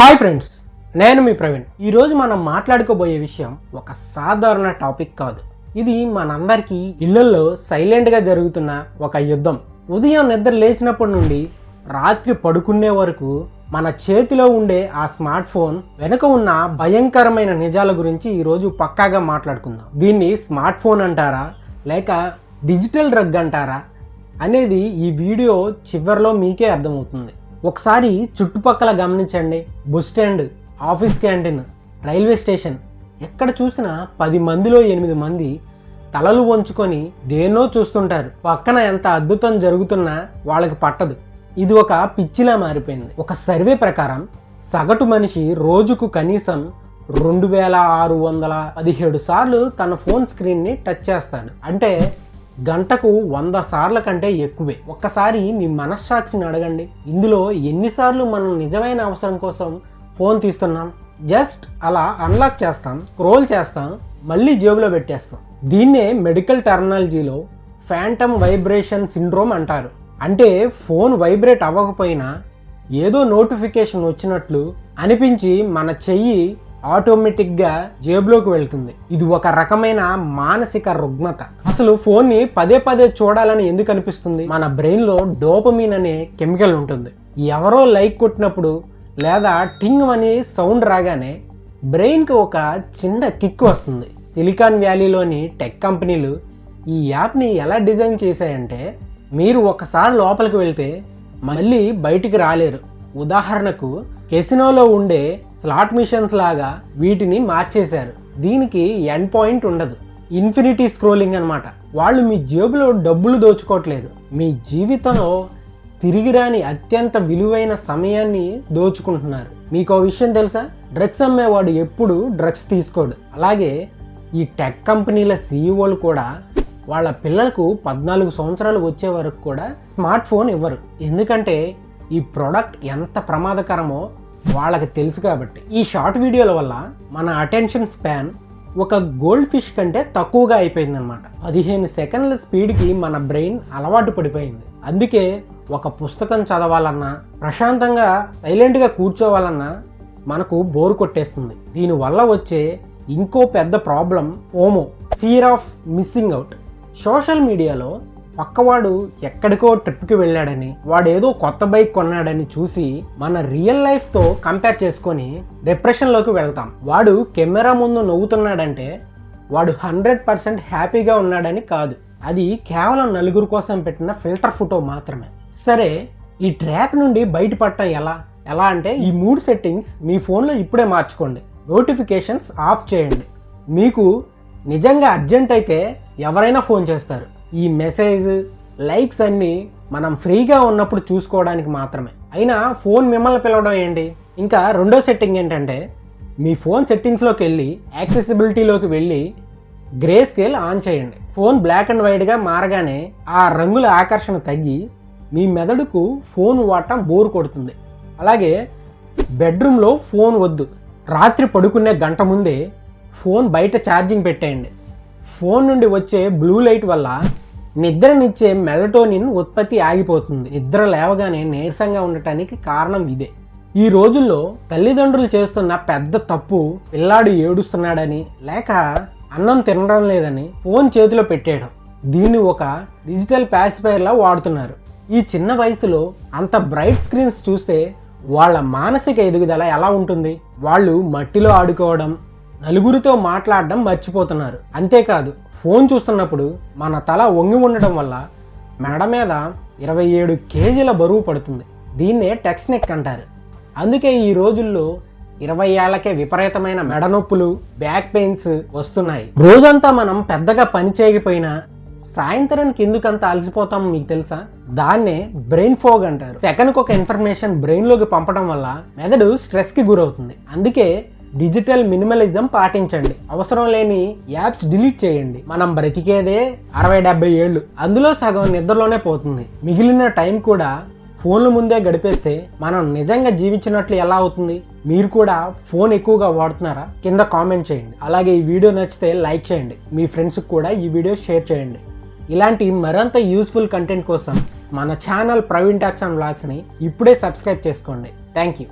Hi friends, నేను మీ ప్రవీణ్. ఈరోజు మనం మాట్లాడుకోబోయే విషయం ఒక సాధారణ టాపిక్ కాదు. ఇది మనందరికీ ఇళ్లల్లో సైలెంట్గా జరుగుతున్న ఒక యుద్ధం. ఉదయం నిద్ర లేచినప్పటి నుండి రాత్రి పడుకునే వరకు మన చేతిలో ఉండే ఆ స్మార్ట్ ఫోన్ వెనుక ఉన్న భయంకరమైన నిజాల గురించి ఈరోజు పక్కాగా మాట్లాడుకుందాం. దీన్ని స్మార్ట్ ఫోన్ అంటారా లేక డిజిటల్ డ్రగ్ అంటారా అనేది ఈ వీడియో చివరిలో మీకే అర్థమవుతుంది. ఒకసారి చుట్టుపక్కల గమనించండి. Bus stand, office canteen, railway station, ఎక్కడ చూసినా 10 మందిలో 8 మంది తలలు వంచుకొని దేన్నో చూస్తుంటారు. పక్కన ఎంత అద్భుతం జరుగుతున్నా వాళ్ళకి పట్టదు. ఇది ఒక పిచ్చిలా మారిపోయింది. ఒక సర్వే ప్రకారం సగటు మనిషి రోజుకు కనీసం 2617 సార్లు తన ఫోన్ స్క్రీన్ని టచ్ చేస్తాడు. అంటే గంటకు 100 సార్ల కంటే ఎక్కువే. ఒక్కసారి మీ మనస్సాక్షిని అడగండి, ఇందులో ఎన్నిసార్లు మనం నిజమైన అవసరం కోసం ఫోన్ తీస్తున్నాం? జస్ట్ అలా అన్లాక్ చేస్తాం, స్క్రోల్ చేస్తాం, మళ్ళీ జేబులో పెట్టేస్తాం. దీన్నే మెడికల్ టెర్మినాలజీలో ఫ్యాంటమ్ వైబ్రేషన్ సిండ్రోమ్ అంటారు. అంటే ఫోన్ వైబ్రేట్ అవ్వకపోయినా ఏదో నోటిఫికేషన్ వచ్చినట్లు అనిపించి మన చెయ్యి ఆటోమేటిక్గా జేబులోకి వెళ్తుంది. ఇది ఒక రకమైన మానసిక రుగ్మత. అసలు ఫోన్ని పదే పదే చూడాలని ఎందుకు అనిపిస్తుంది? మన బ్రెయిన్లో డోపమిన్ అనే కెమికల్ ఉంటుంది. ఎవరో లైక్ కొట్టినప్పుడు లేదా టింగ్ అని సౌండ్ రాగానే బ్రెయిన్కి ఒక చిన్న కిక్ వస్తుంది. సిలికాన్ వ్యాలీలోని టెక్ కంపెనీలు ఈ యాప్ని ఎలా డిజైన్ చేశాయంటే మీరు ఒకసారి లోపలికి వెళ్తే మళ్ళీ బయటికి రాలేరు. ఉదాహరణకు కెసినోలో ఉండే స్లాట్ మిషన్స్ లాగా వీటిని మార్చేశారు. దీనికి ఎండ్ పాయింట్ ఉండదు. ఇన్ఫినిటీ స్క్రోలింగ్ అనమాట. వాళ్ళు మీ జేబులో డబ్బులు దోచుకోవట్లేదు, మీ జీవితంలో తిరిగి రాని అత్యంత విలువైన సమయాన్ని దోచుకుంటున్నారు. మీకు విషయం తెలుసా? డ్రగ్స్ అమ్మేవాడు ఎప్పుడు డ్రగ్స్ తీసుకోడు. అలాగే ఈ టెక్ కంపెనీల సీఈఓలు కూడా వాళ్ళ పిల్లలకు 14 సంవత్సరాలు వచ్చే వరకు కూడా స్మార్ట్ ఫోన్ ఇవ్వరు. ఎందుకంటే ఈ ప్రోడక్ట్ ఎంత ప్రమాదకరమో వాళ్ళకి తెలుసు కాబట్టి. ఈ షార్ట్ వీడియోల వల్ల మన అటెన్షన్ స్పాన్ ఒక గోల్డ్ ఫిష్ కంటే తక్కువగా అయిపోయింది అనమాట. 15 సెకండ్ల స్పీడ్కి మన బ్రెయిన్ అలవాటు పడిపోయింది. అందుకే ఒక పుస్తకం చదవాలన్నా, ప్రశాంతంగా సైలెంట్గా కూర్చోవాలన్నా మనకు బోర్ కొట్టేస్తుంది. దీనివల్ల వచ్చే ఇంకో పెద్ద problem FOMO, fear of missing out. Social మీడియాలో పక్కవాడు ఎక్కడికో ట్రిప్కి వెళ్ళాడని, వాడు ఏదో కొత్త బైక్ కొన్నాడని చూసి మన రియల్ లైఫ్తో కంపేర్ చేసుకొని డిప్రెషన్లోకి వెళ్తాం. వాడు కెమెరా ముందు నవ్వుతున్నాడంటే వాడు 100% హ్యాపీగా ఉన్నాడని కాదు. అది కేవలం నలుగురు కోసం పెట్టిన ఫిల్టర్ ఫోటో మాత్రమే. సరే, ఈ ట్రాప్ నుండి బయటపడటం ఎలా అంటే ఈ 3 సెట్టింగ్స్ మీ ఫోన్లో ఇప్పుడే మార్చుకోండి. నోటిఫికేషన్స్ ఆఫ్ చేయండి. మీకు నిజంగా అర్జెంట్ అయితే ఎవరైనా ఫోన్ చేస్తారు. ఈ మెసేజ్, లైక్స్ అన్నీ మనం ఫ్రీగా ఉన్నప్పుడు చూసుకోవడానికి మాత్రమే. అయినా ఫోన్ మిమ్మల్ని పిలవడం ఏంటి? ఇంకా రెండో సెట్టింగ్ ఏంటంటే మీ ఫోన్ సెట్టింగ్స్లోకి వెళ్ళి యాక్సెసిబిలిటీలోకి వెళ్ళి గ్రే స్కేల్ ఆన్ చేయండి. ఫోన్ బ్లాక్ అండ్ వైట్గా మారగానే ఆ రంగుల ఆకర్షణ తగ్గి మీ మెదడుకు ఫోన్ వాడటం బోర్ కొడుతుంది. అలాగే బెడ్రూమ్లో ఫోన్ వద్దు. రాత్రి పడుకునే గంట ముందే ఫోన్ బయట ఛార్జింగ్ పెట్టేయండి. ఫోన్ నుండి వచ్చే బ్లూ లైట్ వల్ల నిద్రనిచ్చే మెలటోనిన్ ఉత్పత్తి ఆగిపోతుంది. నిద్ర లేవగానే నీరసంగా ఉండటానికి కారణం ఇదే. ఈ రోజుల్లో తల్లిదండ్రులు చేస్తున్న పెద్ద తప్పు పిల్లాడు ఏడుస్తున్నాడని లేక అన్నం తినడం లేదని ఫోన్ చేతిలో పెట్టేయడం. దీన్ని ఒక డిజిటల్ పాసిఫైర్లా వాడుతున్నారు. ఈ చిన్న వయసులో అంత బ్రైట్ స్క్రీన్స్ చూస్తే వాళ్ళ మానసిక ఎదుగుదల ఎలా ఉంటుంది? వాళ్ళు మట్టిలో ఆడుకోవడం, నలుగురితో మాట్లాడడం మర్చిపోతున్నారు. అంతేకాదు, ఫోన్ చూస్తున్నప్పుడు మన తల వంగి ఉండడం వల్ల మెడ మీద 27 కేజీల బరువు పడుతుంది. దీన్నే టెక్స్ట్ నెక్ అంటారు. అందుకే ఈ రోజుల్లో 20 ఏళ్లకే విపరీతమైన మెడ నొప్పులు, బ్యాక్ పెయిన్స్ వస్తున్నాయి. రోజంతా మనం పెద్దగా పని చేయకపోయినా సాయంత్రానికి ఎందుకంత అలసిపోతాం మీకు తెలుసా? దాన్నే బ్రెయిన్ ఫోగ్ అంటారు. సెకండ్కి ఒక ఇన్ఫర్మేషన్ బ్రెయిన్లోకి పంపడం వల్ల మెదడు స్ట్రెస్కి గురవుతుంది. అందుకే డిజిటల్ మినిమలిజం పాటించండి. అవసరం లేని యాప్స్ డిలీట్ చేయండి. మనం బ్రతికేదే 60-70 ఏళ్ళు, అందులో సగం నిద్రలోనే పోతుంది. మిగిలిన టైం కూడా ఫోన్ల ముందే గడిపేస్తే మనం నిజంగా జీవించినట్లు ఎలా అవుతుంది? మీరు కూడా ఫోన్ ఎక్కువగా వాడుతున్నారా? కింద కామెంట్ చేయండి. అలాగే ఈ వీడియో నచ్చితే లైక్ చేయండి. మీ ఫ్రెండ్స్కి కూడా ఈ వీడియో షేర్ చేయండి. ఇలాంటి మరింత యూస్ఫుల్ కంటెంట్ కోసం మన ఛానల్ ప్రవీణ్ టాక్స్ అండ్ వ్లాగ్స్ని ఇప్పుడే సబ్స్క్రైబ్ చేసుకోండి. Thank you.